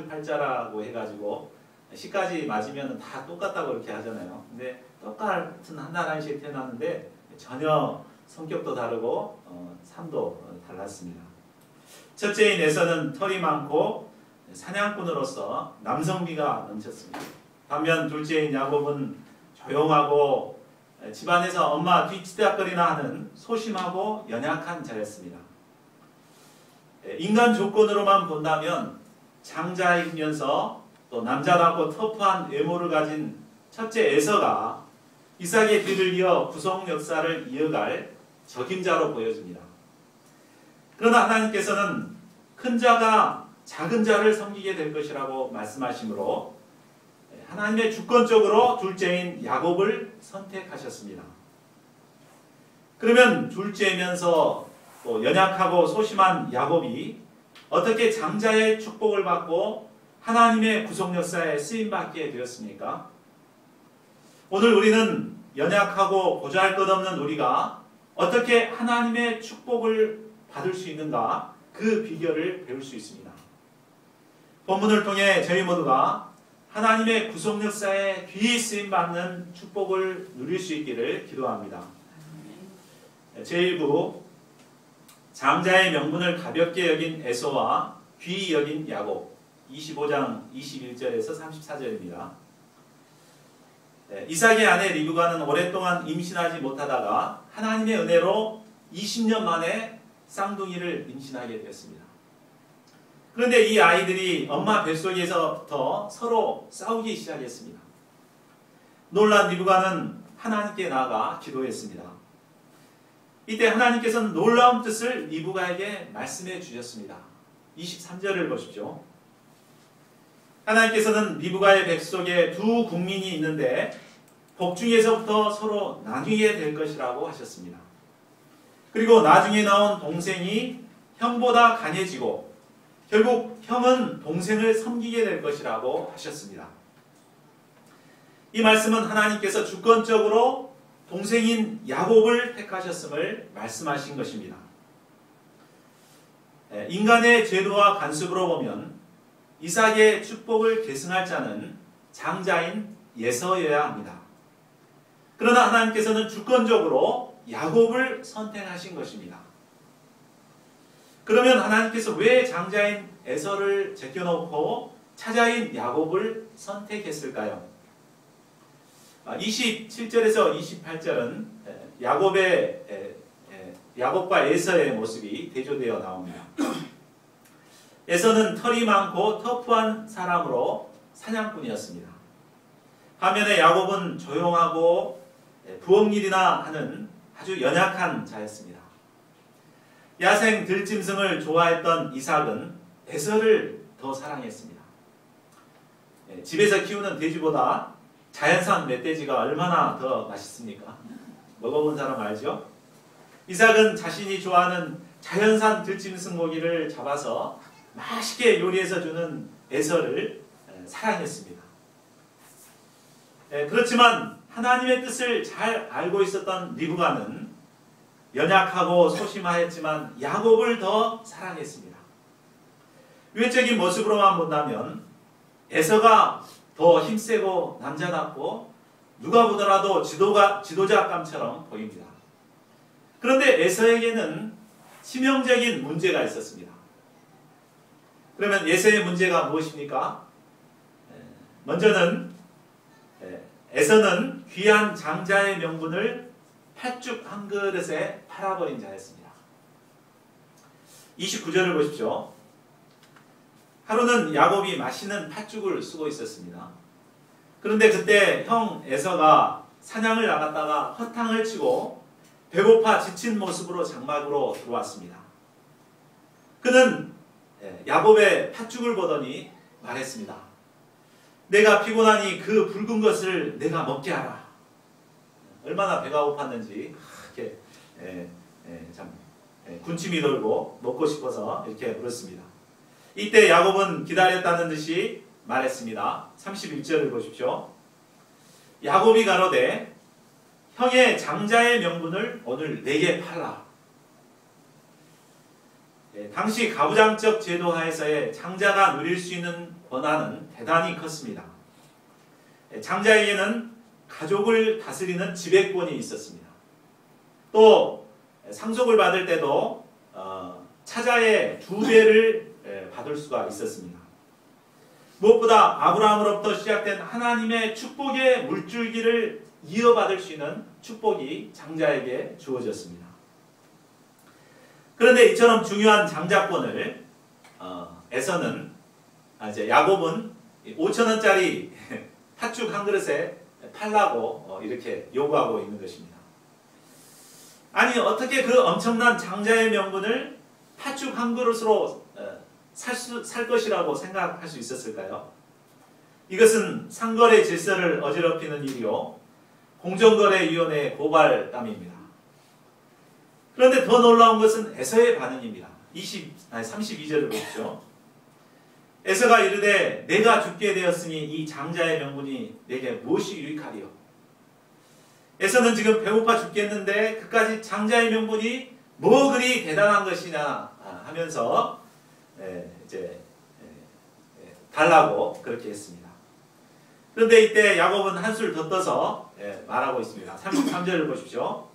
팔자라고 해가지고 시까지 맞으면 다 똑같다고 이렇게 하잖아요. 근데 똑같은 한 나라씩 태어났는데 전혀 성격도 다르고 삶도 달랐습니다. 첫째인 에서는 털이 많고 사냥꾼으로서 남성미가 넘쳤습니다. 반면 둘째인 야곱은 조용하고 집안에서 엄마 뒤치다거리나 하는 소심하고 연약한 자였습니다. 인간 조건으로만 본다면 장자이면서 또 남자답고 터프한 외모를 가진 첫째 에서가 이삭의 뒤를 이어 구속 역사를 이어갈 적임자로 보여집니다. 그러나 하나님께서는 큰 자가 작은 자를 섬기게 될 것이라고 말씀하시므로 하나님의 주권적으로 둘째인 야곱을 선택하셨습니다. 그러면 둘째면서 또 연약하고 소심한 야곱이 어떻게 장자의 축복을 받고 하나님의 구속 역사에 쓰임받게 되었습니까? 오늘 우리는 연약하고 보잘것없는 우리가 어떻게 하나님의 축복을 받을 수 있는가, 그 비결을 배울 수 있습니다. 본문을 통해 저희 모두가 하나님의 구속 역사에 귀히 쓰임받는 축복을 누릴 수 있기를 기도합니다. 제1부 장자의 명분을 가볍게 여긴 에서와 귀히 여긴 야곱, 25장 21절에서 34절입니다. 이삭의 아내 리브가는 오랫동안 임신하지 못하다가 하나님의 은혜로 20년 만에 쌍둥이를 임신하게 되었습니다. 그런데 이 아이들이 엄마 뱃속에서부터 서로 싸우기 시작했습니다. 놀란 리브가는 하나님께 나아가 기도했습니다. 이때 하나님께서는 놀라운 뜻을 리브가에게 말씀해 주셨습니다. 23절을 보십시오. 하나님께서는 리브가의 뱃속에 두 국민이 있는데 복중에서부터 서로 나뉘게 될 것이라고 하셨습니다. 그리고 나중에 나온 동생이 형보다 강해지고 결국 형은 동생을 섬기게 될 것이라고 하셨습니다. 이 말씀은 하나님께서 주권적으로 동생인 야곱을 택하셨음을 말씀하신 것입니다. 인간의 제도와 관습으로 보면 이삭의 축복을 계승할 자는 장자인 에서여야 합니다. 그러나 하나님께서는 주권적으로 야곱을 선택하신 것입니다. 그러면 하나님께서 왜 장자인 에서를 제껴놓고 차자인 야곱을 선택했을까요? 27절에서 28절은 야곱과 에서의 모습이 대조되어 나옵니다. 에서는 털이 많고 터프한 사람으로 사냥꾼이었습니다. 반면에 야곱은 조용하고 부엌일이나 하는 아주 연약한 자였습니다. 야생 들짐승을 좋아했던 이삭은 에서를 더 사랑했습니다. 집에서 키우는 돼지보다 자연산 멧돼지가 얼마나 더 맛있습니까? 먹어본 사람 알죠? 이삭은 자신이 좋아하는 자연산 들짐승 고기를 잡아서 맛있게 요리해서 주는 에서를 사랑했습니다. 그렇지만 하나님의 뜻을 잘 알고 있었던 리브가는 연약하고 소심하였지만 야곱을 더 사랑했습니다. 외적인 모습으로만 본다면 에서가 더 힘세고 남자답고 누가 보더라도 지도자감처럼 보입니다. 그런데 에서에게는 치명적인 문제가 있었습니다. 그러면 에서의 문제가 무엇입니까? 먼저는 에서는 귀한 장자의 명분을 팥죽 한 그릇에 팔아버린 자였습니다. 29절을 보십시오. 하루는 야곱이 맛있는 팥죽을 쓰고 있었습니다. 그런데 그때 형 에서가 사냥을 나갔다가 허탕을 치고 배고파 지친 모습으로 장막으로 들어왔습니다. 그는 야곱의 팥죽을 보더니 말했습니다. 내가 피곤하니 그 붉은 것을 내가 먹게 하라. 얼마나 배가 고팠는지 이렇게 군침이 돌고 먹고 싶어서 이렇게 물었습니다. 이때 야곱은 기다렸다는 듯이 말했습니다. 31절을 보십시오. 야곱이 가로되 형의 장자의 명분을 오늘 내게 팔라. 당시 가부장적 제도 하에서의 장자가 누릴 수 있는 권한은 대단히 컸습니다. 장자에게는 가족을 다스리는 지배권이 있었습니다. 또 상속을 받을 때도 차자의 2배를 받을 수가 있었습니다. 무엇보다 아브라함으로부터 시작된 하나님의 축복의 물줄기를 이어받을 수 있는 축복이 장자에게 주어졌습니다. 그런데 이처럼 중요한 장자권을 에서는 이제 야곱은 5,000원짜리 팥죽 한 그릇에 팔라고 이렇게 요구하고 있는 것입니다. 아니 어떻게 그 엄청난 장자의 명분을 팥죽 한 그릇으로 살 것이라고 생각할 수 있었을까요? 이것은 상거래 질서를 어지럽히는 일이요 공정거래위원회의 고발감입니다. 그런데 더 놀라운 것은 에서의 반응입니다. 32절을 보십시오. 에서가 이르되 내가 죽게 되었으니 이 장자의 명분이 내게 무엇이 유익하리요? 에서는 지금 배고파 죽겠는데 그까지 장자의 명분이 뭐 그리 대단한 것이냐 하면서 달라고 그렇게 했습니다. 그런데 이때 야곱은 한술 더 떠서 말하고 있습니다. 33절을 보십시오.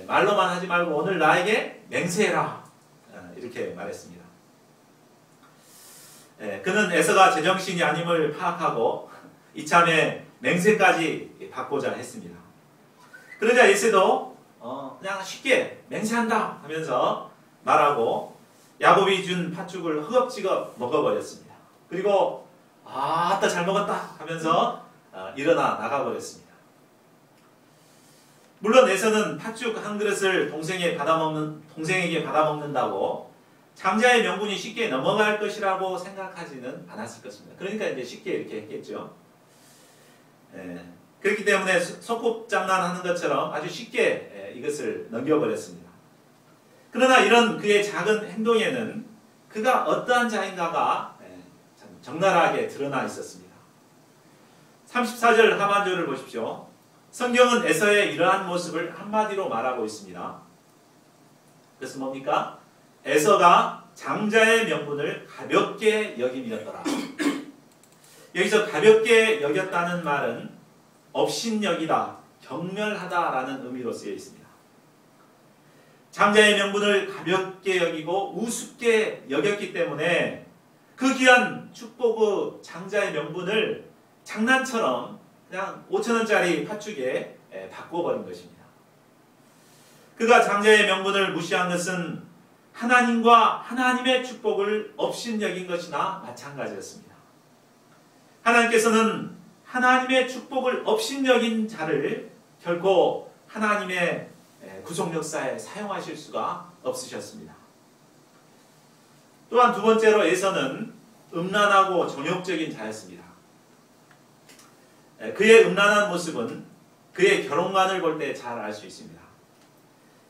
말로만 하지 말고 오늘 나에게 맹세해라 이렇게 말했습니다. 그는 에서가 제정신이 아님을 파악하고 이참에 맹세까지 받고자 했습니다. 그러자 에서도 그냥 쉽게 맹세한다 하면서 말하고 야곱이 준 팥죽을 허겁지겁 먹어버렸습니다. 그리고 아따 잘 먹었다 하면서 일어나 나가버렸습니다. 물론 에서는 팥죽 한 그릇을 동생에게 받아먹는다고 장자의 명분이 쉽게 넘어갈 것이라고 생각하지는 않았을 것입니다. 그러니까 이제 쉽게 이렇게 했겠죠. 그렇기 때문에 소꿉장난하는 것처럼 아주 쉽게 이것을 넘겨버렸습니다. 그러나 이런 그의 작은 행동에는 그가 어떠한 자인가가 참 적나라하게 드러나 있었습니다. 34절 하반절을 보십시오. 성경은 에서의 이러한 모습을 한마디로 말하고 있습니다. 그래서 뭡니까? 에서가 장자의 명분을 가볍게 여김이었더라. 여기서 가볍게 여겼다는 말은 업신여기다, 경멸하다라는 의미로 쓰여 있습니다. 장자의 명분을 가볍게 여기고 우습게 여겼기 때문에 그 귀한 축복의 장자의 명분을 장난처럼 그냥 5,000원짜리 팥죽에 바꿔버린 것입니다. 그가 장자의 명분을 무시한 것은 하나님과 하나님의 축복을 업신여긴 것이나 마찬가지였습니다. 하나님께서는 하나님의 축복을 업신여긴 자를 결코 하나님의 구속 역사에 사용하실 수가 없으셨습니다. 또한 두 번째로 에서는 음란하고 정욕적인 자였습니다. 그의 음란한 모습은 그의 결혼관을 볼 때 잘 알 수 있습니다.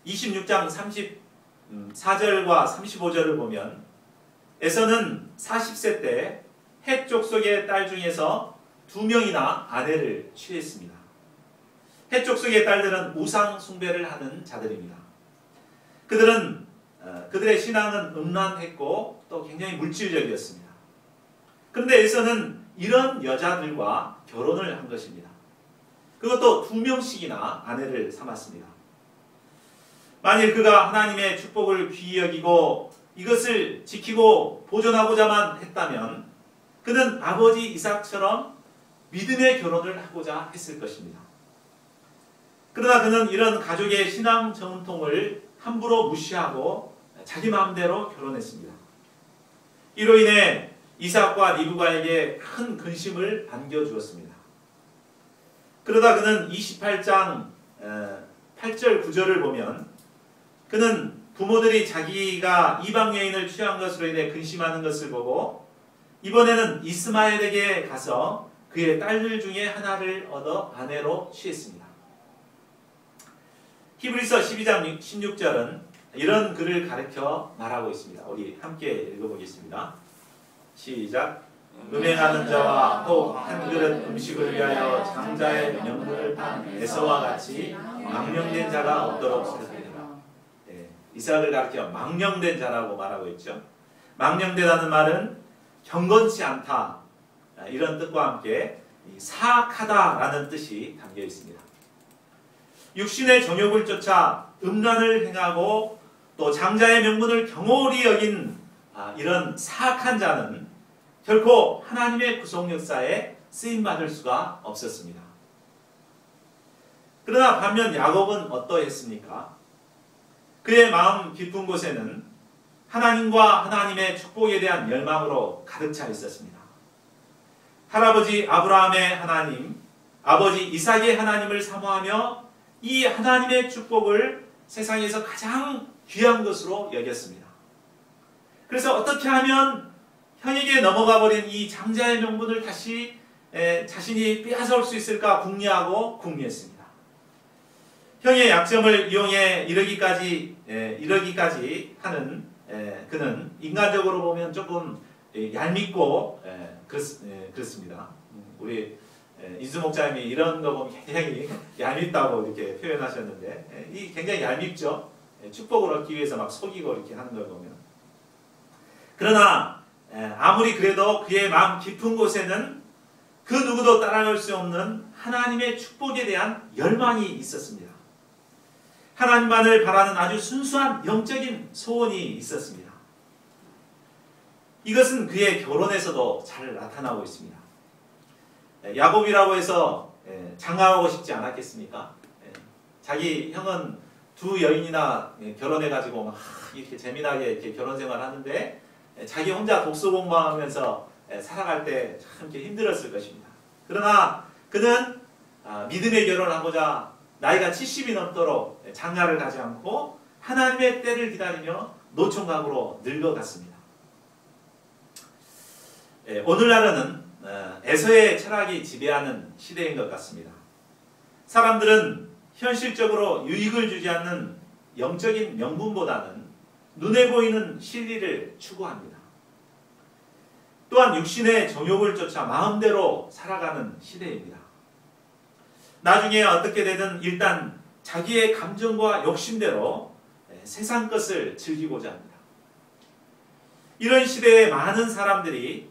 26장 34절과 35절을 보면 에서는 40세 때 헷 족속의 딸 중에서 2명이나 아내를 취했습니다. 헷 족속의 딸들은 우상 숭배를 하는 자들입니다. 그들의 신앙은 음란했고 또 굉장히 물질적이었습니다. 그런데 에서는 이런 여자들과 결혼을 한 것입니다. 그것도 2명씩이나 아내를 삼았습니다. 만일 그가 하나님의 축복을 귀히 여기고 이것을 지키고 보존하고자만 했다면 그는 아버지 이삭처럼 믿음의 결혼을 하고자 했을 것입니다. 그러나 그는 이런 가족의 신앙 전통을 함부로 무시하고 자기 마음대로 결혼했습니다. 이로 인해 이삭과 리브가에게 큰 근심을 안겨주었습니다. 그러다 그는 28장 8절 9절을 보면 그는 부모들이 자기가 이방 여인을 취한 것으로 인해 근심하는 것을 보고 이번에는 이스마엘에게 가서 그의 딸들 중에 하나를 얻어 아내로 취했습니다. 히브리서 12장 16절은 이런 글을 가르쳐 말하고 있습니다. 우리 함께 읽어보겠습니다. 시작. 음행하는 자와 혹 한 그릇 음식을 위하여 장자의 명분을 판 에서와 같이 망령된 자가 없도록 살펴라. 이삭을 가르쳐 망령된 자라고 말하고 있죠. 망령되다는 말은 경건치 않다, 이런 뜻과 함께 사악하다라는 뜻이 담겨 있습니다. 육신의 정욕을 쫓아 음란을 행하고 또 장자의 명분을 경홀히 여긴 이런 사악한 자는 결코 하나님의 구속 역사에 쓰임받을 수가 없었습니다. 그러나 반면 야곱은 어떠했습니까? 그의 마음 깊은 곳에는 하나님과 하나님의 축복에 대한 열망으로 가득 차 있었습니다. 할아버지 아브라함의 하나님, 아버지 이삭의 하나님을 사모하며 이 하나님의 축복을 세상에서 가장 귀한 것으로 여겼습니다. 그래서 어떻게 하면 형에게 넘어가 버린 이 장자의 명분을 다시 자신이 빼앗아올 수 있을까 궁리하고 궁리했습니다. 형의 약점을 이용해 이러기까지 하는 그는 인간적으로 보면 조금 얄밉고 그렇습니다. 우리 이수 목사님이 이런 거 보면 굉장히 얄밉다고 이렇게 표현하셨는데 이 굉장히 얄밉죠. 축복을 얻기 위해서 막 속이고 이렇게 하는 걸 보면. 그러나 아무리 그래도 그의 마음 깊은 곳에는 그 누구도 따라갈 수 없는 하나님의 축복에 대한 열망이 있었습니다. 하나님만을 바라는 아주 순수한 영적인 소원이 있었습니다. 이것은 그의 결혼에서도 잘 나타나고 있습니다. 야곱이라고 해서 장가하고 싶지 않았겠습니까? 자기 형은 두 여인이나 결혼해가지고 막 이렇게 재미나게 이렇게 결혼 생활하는데 자기 혼자 독서 공부하면서 살아갈 때 참 이렇게 힘들었을 것입니다. 그러나 그는 믿음의 결혼을 하고자 나이가 70이 넘도록 장가를 가지 않고 하나님의 때를 기다리며 노총각으로 늙어갔습니다. 오늘날은 에서의 철학이 지배하는 시대인 것 같습니다. 사람들은 현실적으로 유익을 주지 않는 영적인 명분보다는 눈에 보이는 실리를 추구합니다. 또한 육신의 정욕을 쫓아 마음대로 살아가는 시대입니다. 나중에 어떻게 되든 일단 자기의 감정과 욕심대로 세상 것을 즐기고자 합니다. 이런 시대에 많은 사람들이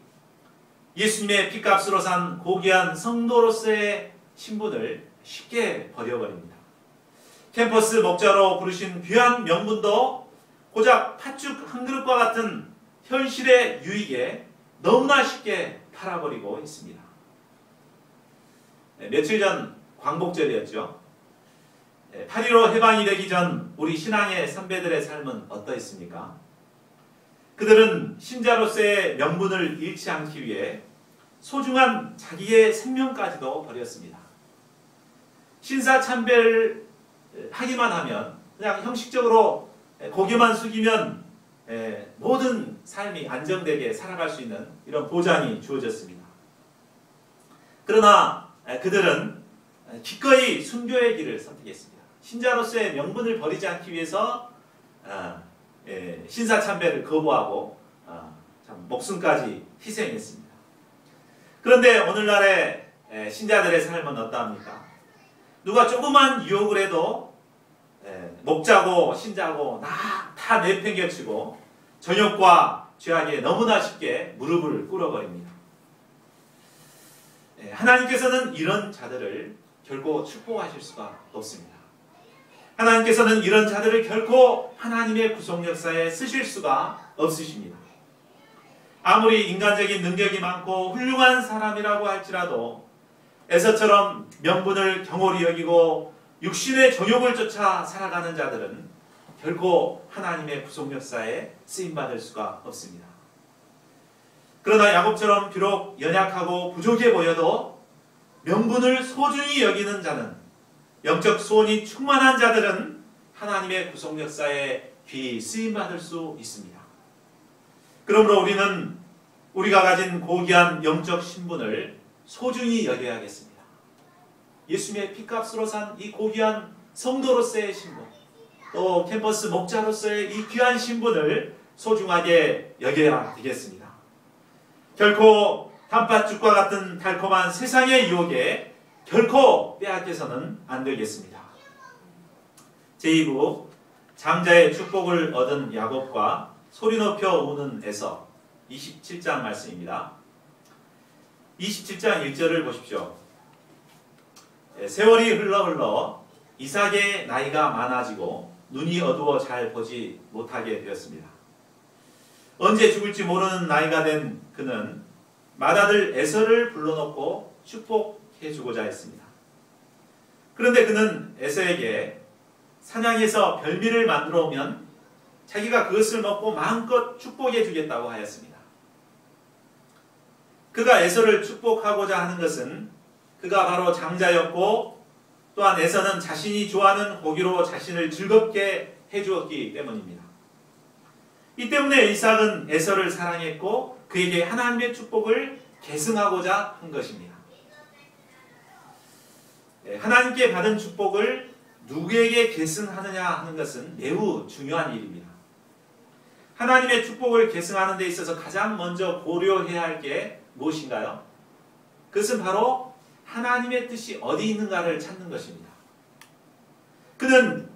예수님의 피값으로 산 고귀한 성도로서의 신분을 쉽게 버려버립니다. 캠퍼스 목자로 부르신 귀한 명분도 고작 팥죽 한 그릇과 같은 현실의 유익에 너무나 쉽게 팔아버리고 있습니다. 며칠 전 광복절이었죠. 8.15 해방이 되기 전 우리 신앙의 선배들의 삶은 어떠했습니까? 그들은 신자로서의 명분을 잃지 않기 위해 소중한 자기의 생명까지도 버렸습니다. 신사참배를 하기만 하면 그냥 형식적으로 고개만 숙이면 모든 삶이 안정되게 살아갈 수 있는 이런 보장이 주어졌습니다. 그러나 그들은 기꺼이 순교의 길을 선택했습니다. 신자로서의 명분을 버리지 않기 위해서 신사참배를 거부하고 목숨까지 희생했습니다. 그런데 오늘날의 신자들의 삶은 어떠합니까? 누가 조그만 유혹을 해도 목자고 신자고 다 내팽개치고 정욕과 죄악에 너무나 쉽게 무릎을 꿇어버립니다. 하나님께서는 이런 자들을 결코 축복하실 수가 없습니다. 하나님께서는 이런 자들을 결코 하나님의 구속 역사에 쓰실 수가 없으십니다. 아무리 인간적인 능력이 많고 훌륭한 사람이라고 할지라도 에서처럼 명분을 경홀히 여기고 육신의 정욕을 쫓아 살아가는 자들은 결코 하나님의 구속 역사에 쓰임받을 수가 없습니다. 그러나 야곱처럼 비록 연약하고 부족해 보여도 명분을 소중히 여기는 자는, 영적 소원이 충만한 자들은 하나님의 구속 역사에 귀히 쓰임받을 수 있습니다. 그러므로 우리는 우리가 가진 고귀한 영적 신분을 소중히 여겨야겠습니다. 예수님의 피값으로 산 이 고귀한 성도로서의 신분, 또 캠퍼스 목자로서의 이 귀한 신분을 소중하게 여겨야 되겠습니다. 결코 단팥죽과 같은 달콤한 세상의 유혹에 결코 빼앗겨서는 안 되겠습니다. 제2부 장자의 축복을 얻은 야곱과 소리 높여 우는 에서, 27장 말씀입니다. 27장 1절을 보십시오. 세월이 흘러 이삭의 나이가 많아지고 눈이 어두워 잘 보지 못하게 되었습니다. 언제 죽을지 모르는 나이가 된 그는 맏아들 에서를 불러놓고 축복해 주고자 했습니다. 그런데 그는 에서에게 사냥해서 별미를 만들어 오면 자기가 그것을 먹고 마음껏 축복해 주겠다고 하였습니다. 그가 에서를 축복하고자 하는 것은 그가 바로 장자였고 또한 에서는 자신이 좋아하는 고기로 자신을 즐겁게 해주었기 때문입니다. 이 때문에 이삭은 에서를 사랑했고 그에게 하나님의 축복을 계승하고자 한 것입니다. 하나님께 받은 축복을 누구에게 계승하느냐 하는 것은 매우 중요한 일입니다. 하나님의 축복을 계승하는 데 있어서 가장 먼저 고려해야 할 게 무엇인가요? 그것은 바로 하나님의 뜻이 어디 있는가를 찾는 것입니다. 그는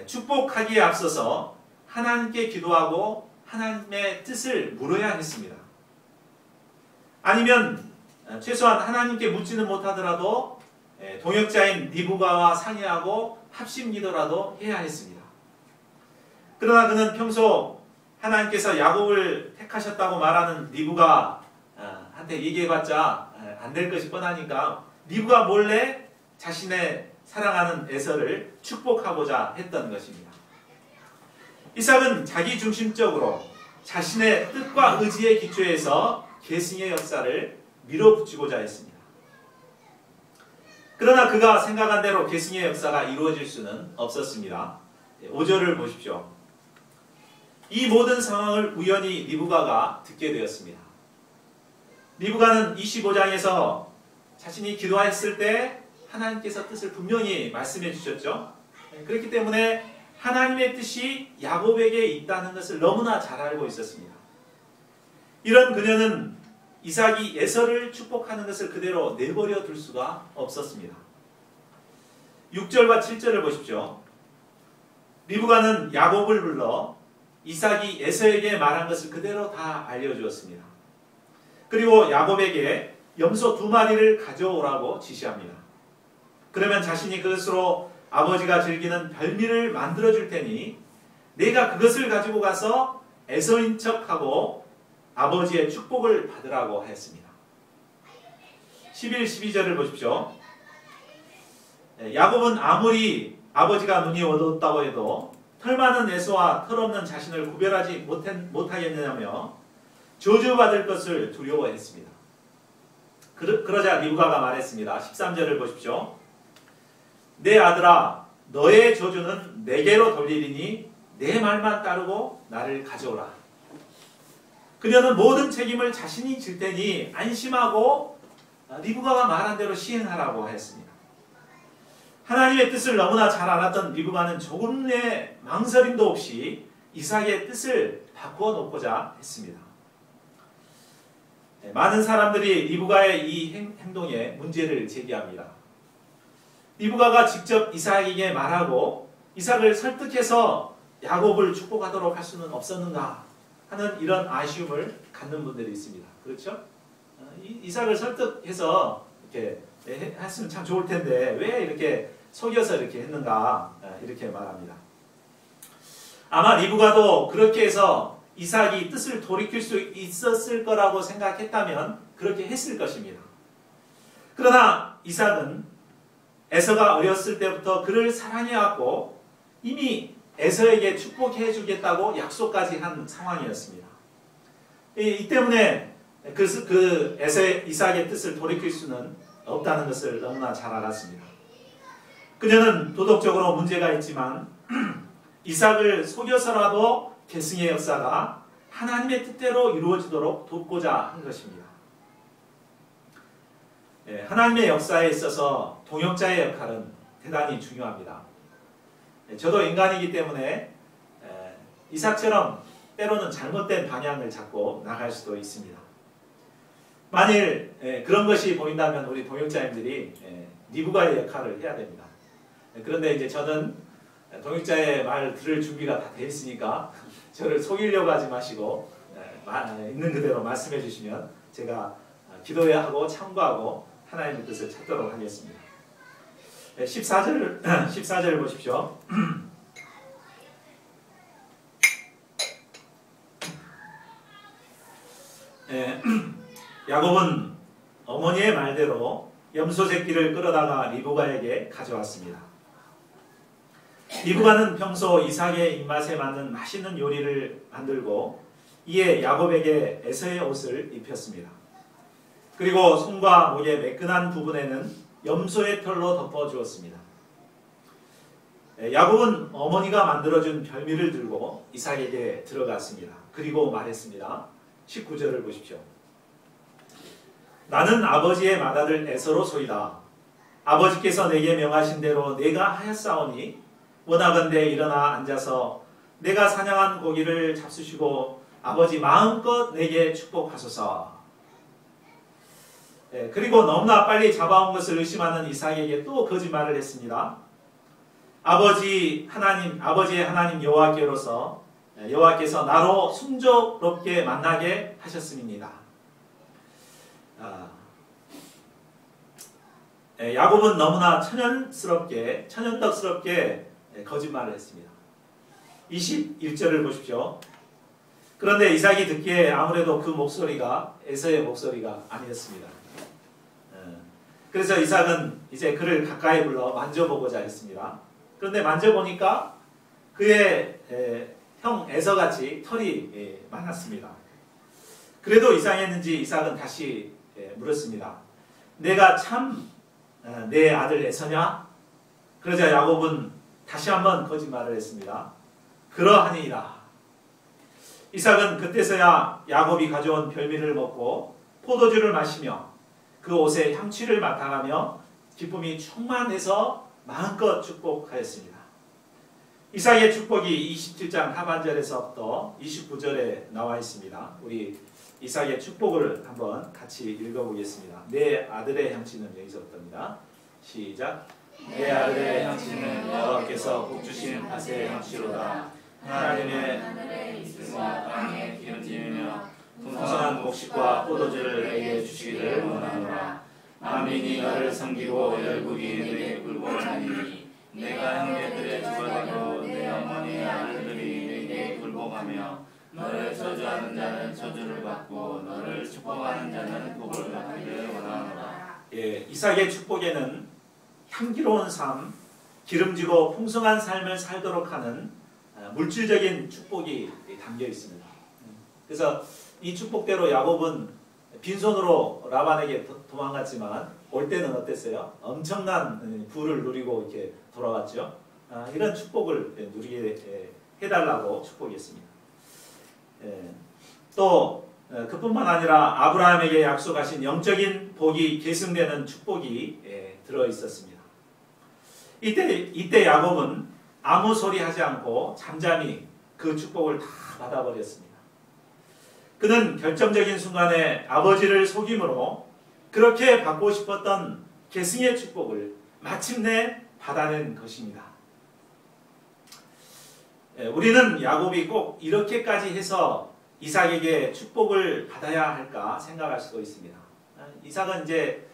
축복하기에 앞서서 하나님께 기도하고 하나님의 뜻을 물어야 했습니다. 아니면 최소한 하나님께 묻지는 못하더라도 동역자인 리브가와 상의하고 합심기도라도 해야 했습니다. 그러나 그는 평소 하나님께서 야곱을 택하셨다고 말하는 리브가한테 얘기해봤자 안 될 것이 뻔하니까 리브가 몰래 자신의 사랑하는 에서를 축복하고자 했던 것입니다. 이삭은 자기중심적으로 자신의 뜻과 의지에 기초해서 계승의 역사를 밀어붙이고자 했습니다. 그러나 그가 생각한 대로 계승의 역사가 이루어질 수는 없었습니다. 5절을 보십시오. 이 모든 상황을 우연히 리브가가 듣게 되었습니다. 리브가는 25장에서 자신이 기도했을 때 하나님께서 뜻을 분명히 말씀해 주셨죠. 그렇기 때문에 하나님의 뜻이 야곱에게 있다는 것을 너무나 잘 알고 있었습니다. 이런 그녀는 이삭이 에서를 축복하는 것을 그대로 내버려 둘 수가 없었습니다. 6절과 7절을 보십시오. 리브가는 야곱을 불러 이삭이 에서에게 말한 것을 그대로 다 알려주었습니다. 그리고 야곱에게 염소 2마리를 가져오라고 지시합니다. 그러면 자신이 그것으로 아버지가 즐기는 별미를 만들어줄 테니 내가 그것을 가지고 가서 에서인 척하고 아버지의 축복을 받으라고 하였습니다. 11, 12절을 보십시오. 야곱은 아무리 아버지가 눈이 어두웠다고 해도 털 많은 에서와 털 없는 자신을 구별하지 못하겠느냐며 저주받을 것을 두려워했습니다. 그러자 리브가가 말했습니다. 13절을 보십시오. 내 아들아 너의 저주는 내게로 돌리리니 내 말만 따르고 나를 가져오라. 그녀는 모든 책임을 자신이 질 테니 안심하고 리브가가 말한 대로 시행하라고 하였습니다. 하나님의 뜻을 너무나 잘 알았던 리브가는 조금의 망설임도 없이 이삭의 뜻을 바꾸어 놓고자 했습니다. 많은 사람들이 리브가의 이 행동에 문제를 제기합니다. 리브가가 직접 이삭에게 말하고 이삭을 설득해서 야곱을 축복하도록 할 수는 없었는가 하는 이런 아쉬움을 갖는 분들이 있습니다. 그렇죠? 이삭을 설득해서 이렇게 했으면 참 좋을 텐데 왜 이렇게 속여서 이렇게 했는가 이렇게 말합니다. 아마 리브가도 그렇게 해서 이삭이 뜻을 돌이킬 수 있었을 거라고 생각했다면 그렇게 했을 것입니다. 그러나 이삭은 에서가 어렸을 때부터 그를 사랑해왔고 이미 에서에게 축복해 주겠다고 약속까지 한 상황이었습니다. 이 때문에 이삭의 뜻을 돌이킬 수는 없다는 것을 너무나 잘 알았습니다. 그녀는 도덕적으로 문제가 있지만 이삭을 속여서라도 계승의 역사가 하나님의 뜻대로 이루어지도록 돕고자 한 것입니다. 하나님의 역사에 있어서 동역자의 역할은 대단히 중요합니다. 저도 인간이기 때문에 이삭처럼 때로는 잘못된 방향을 잡고 나갈 수도 있습니다. 만일 그런 것이 보인다면 우리 동역자님들이 리브가의 역할을 해야 됩니다. 그런데 이제 저는 동역자의 말 들을 준비가 다 돼 있으니까 저를 속이려고 하지 마시고 있는 그대로 말씀해 주시면 제가 기도하고 참고하고 하나님의 뜻을 찾도록 하겠습니다. 14절 보십시오. 야곱은 어머니의 말대로 염소 새끼를 끌어다가 리브가에게 가져왔습니다. 리브가는 평소 이삭의 입맛에 맞는 맛있는 요리를 만들고 이에 야곱에게 에서의 옷을 입혔습니다. 그리고 손과 목의 매끈한 부분에는 염소의 털로 덮어주었습니다. 야곱은 어머니가 만들어준 별미를 들고 이삭에게 들어갔습니다. 그리고 말했습니다. 19절을 보십시오. 나는 아버지의 맏아들 에서로 소이다. 아버지께서 내게 명하신 대로 내가 하였사오니 원하건대 일어나 앉아서 내가 사냥한 고기를 잡수시고 아버지 마음껏 내게 축복하소서. 그리고 너무나 빨리 잡아온 것을 의심하는 이삭에게 또 거짓말을 했습니다. 아버지의 하나님 여호와께로서 여호와께서 나로 순조롭게 만나게 하셨음입니다. 야곱은 너무나 천연덕스럽게 거짓말을 했습니다. 21절을 보십시오. 그런데 이삭이 듣기에 아무래도 그 목소리가 에서의 목소리가 아니었습니다. 그래서 이삭은 이제 그를 가까이 불러 만져보고자 했습니다. 그런데 만져보니까 그의 형 에서같이 털이 많았습니다. 그래도 이상했는지 이삭은 다시 물었습니다. 내가 참 내 아들 에서냐? 그러자 야곱은 다시 한번 거짓말을 했습니다. 그러하니이다. 이삭은 그때서야 야곱이 가져온 별미를 먹고 포도주를 마시며 그 옷에 향취를 맡아가며 기쁨이 충만해서 마음껏 축복하였습니다. 이삭의 축복이 27장 하반절에서부터 29절에 나와 있습니다. 우리 이삭의 축복을 한번 같이 읽어보겠습니다. 내 아들의 향취는 여기서부터입니다. 시작. 내 아들의 향취는 여호와께서 복주신 밭의 향취로다. 하나님의 이슬과 땅의 기름짐이며 풍성한 곡식과 포도주를 내게 주시기를 원하노라. 만민이 너를 섬기고 열국이 내게 굴복하니 내가 형제들의 주가 되고 내 어머니의 아들들이 내게 굴복하며 너를 저주하는 자는 저주를 받고 너를 축복하는 자는 복을 받기를 원하노라. 이삭의 축복에는 향기로운 삶, 기름지고 풍성한 삶을 살도록 하는 물질적인 축복이 담겨 있습니다. 그래서 이 축복대로 야곱은 빈손으로 라반에게 도망갔지만 올 때는 어땠어요? 엄청난 부를 누리고 이렇게 돌아왔죠. 이런 축복을 누리게 해달라고 축복했습니다. 또 그뿐만 아니라 아브라함에게 약속하신 영적인 복이 계승되는 축복이 들어 있었습니다. 이때 야곱은 아무 소리 하지 않고 잠잠히 그 축복을 다 받아버렸습니다. 그는 결정적인 순간에 아버지를 속임으로 그렇게 받고 싶었던 계승의 축복을 마침내 받아낸 것입니다. 우리는 야곱이 꼭 이렇게까지 해서 이삭에게 축복을 받아야 할까 생각할 수도 있습니다. 이삭은 이제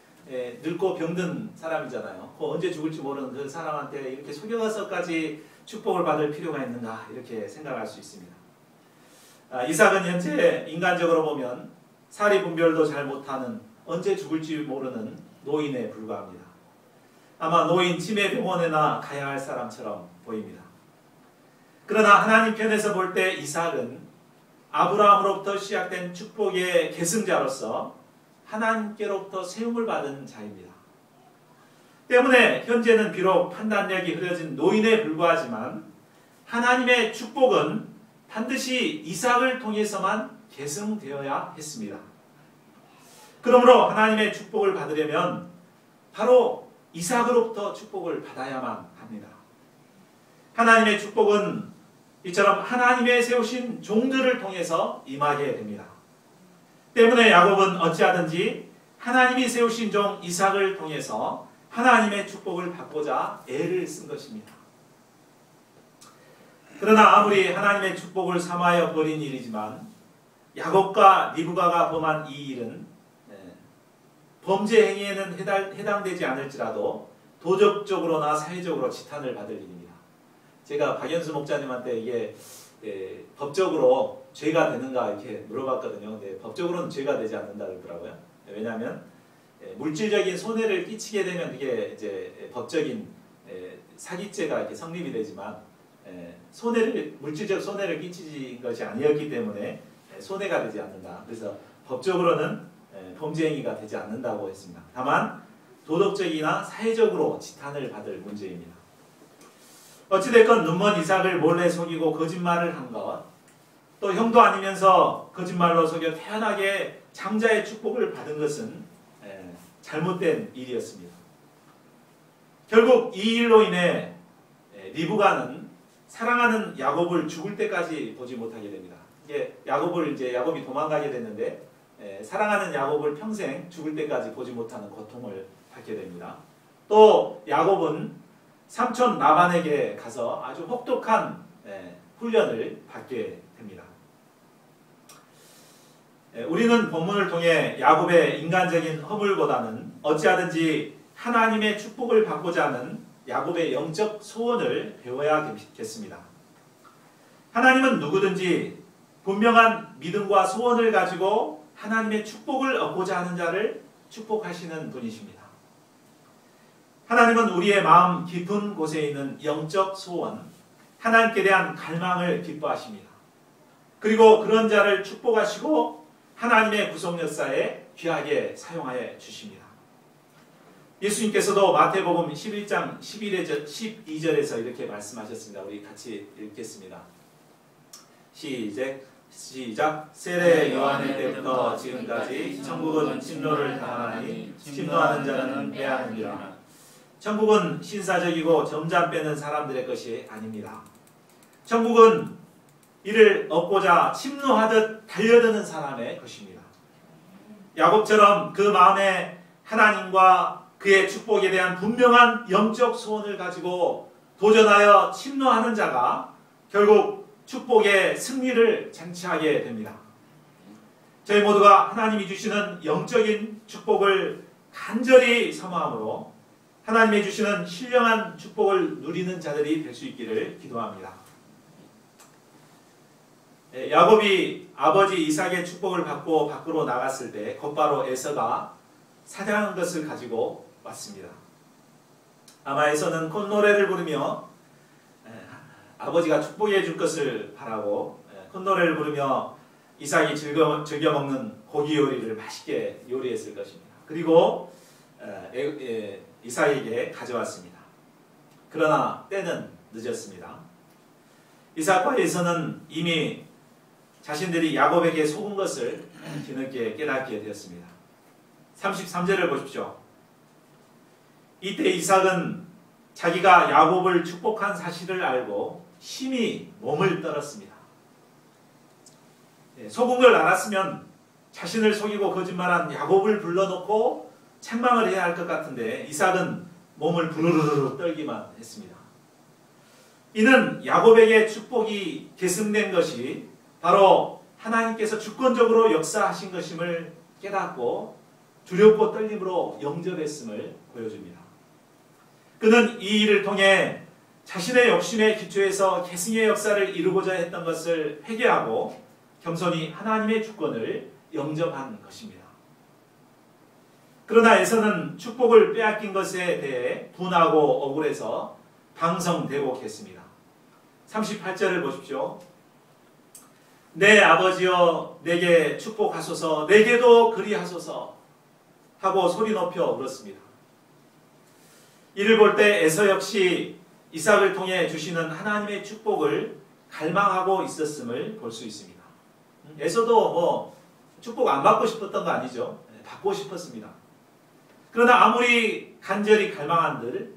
늙고 병든 사람이잖아요. 언제 죽을지 모르는 그 사람한테 이렇게 속여서까지 축복을 받을 필요가 있는가 이렇게 생각할 수 있습니다. 이삭은 현재 인간적으로 보면 사리 분별도 잘 못하는 언제 죽을지 모르는 노인에 불과합니다. 아마 노인 치매병원에나 가야 할 사람처럼 보입니다. 그러나 하나님 편에서 볼 때 이삭은 아브라함으로부터 시작된 축복의 계승자로서 하나님께로부터 세움을 받은 자입니다. 때문에 현재는 비록 판단력이 흐려진 노인에 불과하지만 하나님의 축복은 반드시 이삭을 통해서만 계승되어야 했습니다. 그러므로 하나님의 축복을 받으려면 바로 이삭으로부터 축복을 받아야만 합니다. 하나님의 축복은 이처럼 하나님의 세우신 종들을 통해서 임하게 됩니다. 때문에 야곱은 어찌하든지 하나님이 세우신 종 이삭을 통해서 하나님의 축복을 받고자 애를 쓴 것입니다. 그러나 아무리 하나님의 축복을 삼하여 버린 일이지만 야곱과 리브가가 범한 이 일은 범죄 행위에는 해당되지 않을지라도 도덕적으로나 사회적으로 지탄을 받을 일입니다. 제가 박연수 목사님한테 이게 법적으로 죄가 되는가 이렇게 물어봤거든요. 근데 법적으로는 죄가 되지 않는다 그러더라고요. 왜냐하면 물질적인 손해를 끼치게 되면 이게 이제 법적인 사기죄가 이렇게 성립이 되지만 물질적 손해를 끼치는 것이 아니었기 때문에 손해가 되지 않는다. 그래서 법적으로는 범죄 행위가 되지 않는다고 했습니다. 다만 도덕적이나 사회적으로 지탄을 받을 문제입니다. 어찌됐건 눈먼 이삭을 몰래 속이고 거짓말을 한 것, 또 형도 아니면서 거짓말로 속여 태연하게 장자의 축복을 받은 것은 잘못된 일이었습니다. 결국 이 일로 인해 리브가는 사랑하는 야곱을 죽을 때까지 보지 못하게 됩니다. 야곱이 도망가게 됐는데 사랑하는 야곱을 평생 죽을 때까지 보지 못하는 고통을 받게 됩니다. 또 야곱은 삼촌 라반에게 가서 아주 혹독한 훈련을 받게 됩니다. 우리는 본문을 통해 야곱의 인간적인 허물보다는 어찌하든지 하나님의 축복을 받고자 하는 야곱의 영적 소원을 배워야겠습니다. 하나님은 누구든지 분명한 믿음과 소원을 가지고 하나님의 축복을 얻고자 하는 자를 축복하시는 분이십니다. 하나님은 우리의 마음 깊은 곳에 있는 영적 소원, 하나님께 대한 갈망을 기뻐하십니다. 그리고 그런 자를 축복하시고 하나님의 구속 역사에 귀하게 사용하여 주십니다. 예수님께서도 마태복음 11장 12절에서 이렇게 말씀하셨습니다. 우리 같이 읽겠습니다. 시작. 세례 요한의 때부터 지금까지 천국은 진노를 당하니 진노하는 자는 패하느니라. 천국은 신사적이고 점잠 빼는 사람들의 것이 아닙니다. 천국은 이를 얻고자 침노하듯 달려드는 사람의 것입니다. 야곱처럼 그 마음에 하나님과 그의 축복에 대한 분명한 영적 소원을 가지고 도전하여 침노하는 자가 결국 축복의 승리를 쟁취하게 됩니다. 저희 모두가 하나님이 주시는 영적인 축복을 간절히 사모함으로 하나님이 주시는 신령한 축복을 누리는 자들이 될 수 있기를 기도합니다. 야곱이 아버지 이삭의 축복을 받고 밖으로 나갔을 때 곧바로 에서가 사냥한 것을 가지고 왔습니다. 아마 에서는 콧노래를 부르며 아버지가 축복해 줄 것을 바라고 콧노래를 부르며 이삭이 즐겨 먹는 고기 요리를 맛있게 요리했을 것입니다. 그리고 이삭에게 가져왔습니다. 그러나 때는 늦었습니다. 이삭과 에서는 이미 자신들이 야곱에게 속은 것을 뒤늦게 깨닫게 되었습니다. 33절을 보십시오. 이때 이삭은 자기가 야곱을 축복한 사실을 알고 심히 몸을 떨었습니다. 속은 걸 알았으면 자신을 속이고 거짓말한 야곱을 불러놓고 책망을 해야 할 것 같은데 이삭은 몸을 부르르르 떨기만 했습니다. 이는 야곱에게 축복이 계승된 것이 바로 하나님께서 주권적으로 역사하신 것임을 깨닫고 두렵고 떨림으로 영접했음을 보여줍니다. 그는 이 일을 통해 자신의 욕심에 기초해서 계승의 역사를 이루고자 했던 것을 회개하고 겸손히 하나님의 주권을 영접한 것입니다. 그러나 에서는 축복을 빼앗긴 것에 대해 분하고 억울해서 방성되고겠습니다. 38절을 보십시오. 내 아버지여 내게 축복하소서 내게도 그리하소서 하고 소리 높여 울었습니다. 이를 볼 때 에서 역시 이삭을 통해 주시는 하나님의 축복을 갈망하고 있었음을 볼 수 있습니다. 에서도 축복 안 받고 싶었던 거 아니죠. 받고 싶었습니다. 그러나 아무리 간절히 갈망한들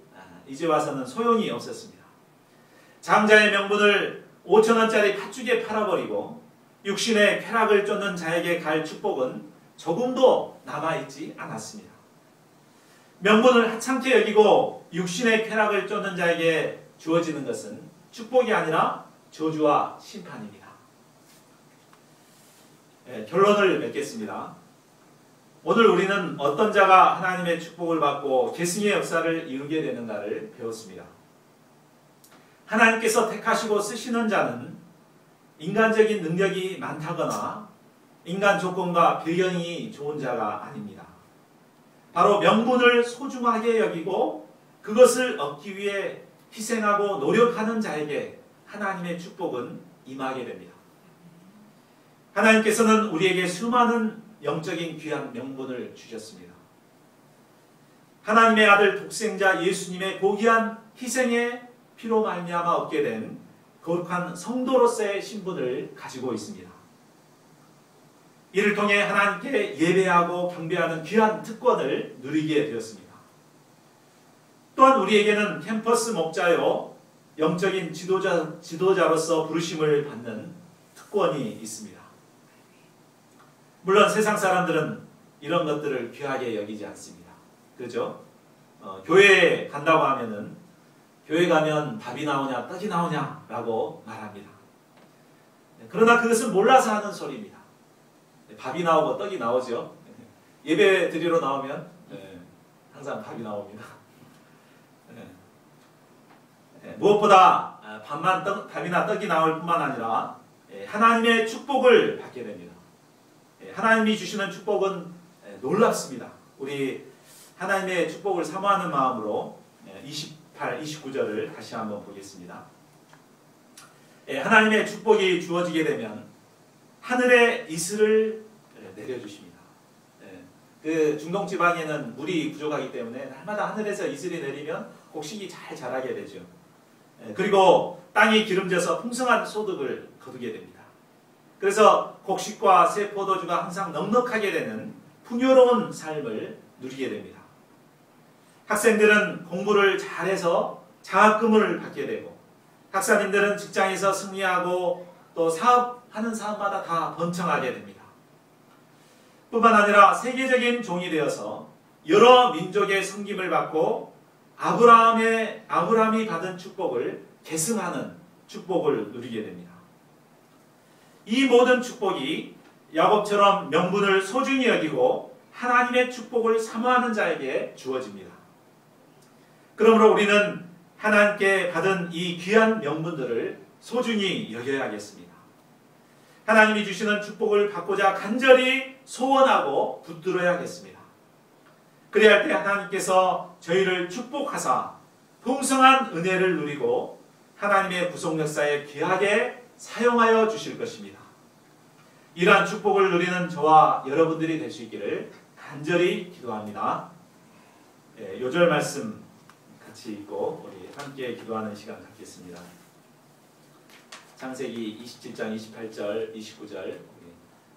이제 와서는 소용이 없었습니다. 장자의 명분을 5,000원짜리 팥죽에 팔아버리고 육신의 쾌락을 쫓는 자에게 갈 축복은 조금도 남아있지 않았습니다. 명분을 하찮게 여기고 육신의 쾌락을 쫓는 자에게 주어지는 것은 축복이 아니라 저주와 심판입니다. 결론을 맺겠습니다. 오늘 우리는 어떤 자가 하나님의 축복을 받고 계승의 역사를 이루게 되는가를 배웠습니다. 하나님께서 택하시고 쓰시는 자는 인간적인 능력이 많다거나 인간 조건과 배경이 좋은 자가 아닙니다. 바로 명분을 소중하게 여기고 그것을 얻기 위해 희생하고 노력하는 자에게 하나님의 축복은 임하게 됩니다. 하나님께서는 우리에게 수많은 영적인 귀한 명분을 주셨습니다. 하나님의 아들 독생자 예수님의 고귀한 희생의 피로 말미암아 얻게 된 거룩한 성도로서의 신분을 가지고 있습니다. 이를 통해 하나님께 예배하고 경배하는 귀한 특권을 누리게 되었습니다. 또한 우리에게는 캠퍼스 목자요 영적인 지도자로서 부르심을 받는 특권이 있습니다. 물론 세상 사람들은 이런 것들을 귀하게 여기지 않습니다. 그렇죠? 교회에 간다고 하면은 교회 가면 밥이 나오냐 떡이 나오냐 라고 말합니다. 그러나 그것은 몰라서 하는 소리입니다. 밥이 나오고 떡이 나오죠. 예배 드리러 나오면 항상 밥이 나옵니다. 무엇보다 밥이나 떡이 나올 뿐만 아니라 하나님의 축복을 받게 됩니다. 하나님이 주시는 축복은 놀랍습니다. 우리 하나님의 축복을 사모하는 마음으로 28, 29절을 다시 한번 보겠습니다. 하나님의 축복이 주어지게 되면 하늘에 이슬을 내려주십니다. 그 중동 지방에는 물이 부족하기 때문에 날마다 하늘에서 이슬이 내리면 곡식이 잘 자라게 되죠. 그리고 땅이 기름져서 풍성한 소득을 거두게 됩니다. 그래서 곡식과 새 포도주가 항상 넉넉하게 되는 풍요로운 삶을 누리게 됩니다. 학생들은 공부를 잘해서 장학금을 받게 되고 박사님들은 직장에서 승리하고 또 하는 사업마다 다 번창하게 됩니다. 뿐만 아니라 세계적인 종이 되어서 여러 민족의 섬김을 받고 아브라함이 받은 축복을 계승하는 축복을 누리게 됩니다. 이 모든 축복이 야곱처럼 명분을 소중히 여기고 하나님의 축복을 사모하는 자에게 주어집니다. 그러므로 우리는 하나님께 받은 이 귀한 명분들을 소중히 여겨야겠습니다. 하나님이 주시는 축복을 받고자 간절히 소원하고 붙들어야겠습니다. 그래야 할 때 하나님께서 저희를 축복하사 풍성한 은혜를 누리고 하나님의 구속 역사에 귀하게 사용하여 주실 것입니다. 이러한 축복을 누리는 저와 여러분들이 될 수 있기를 간절히 기도합니다. 요절 말씀 같이 읽고 우리 함께 기도하는 시간 갖겠습니다. 창세기 27장 28절 29절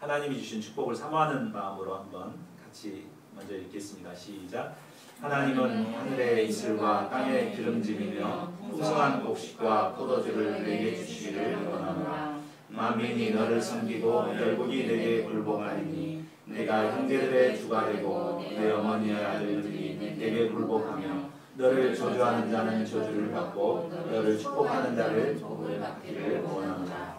하나님이 주신 축복을 사모하는 마음으로 한번 같이 먼저 읽겠습니다. 시작. 하나님은 하늘의 이슬과 땅의 기름짐이며 풍성한 곡식과 포도주를 내게 주시기를 원하노라. 만민이 너를 섬기고 열국이 내게 굴복하리니 내가 형제들의 주가 되고 내 어머니의 아들들이 내게 굴복하며 너를 저주하는 자는 저주를 받고 너를 축복하는 자를 복을 받기를 원하노라.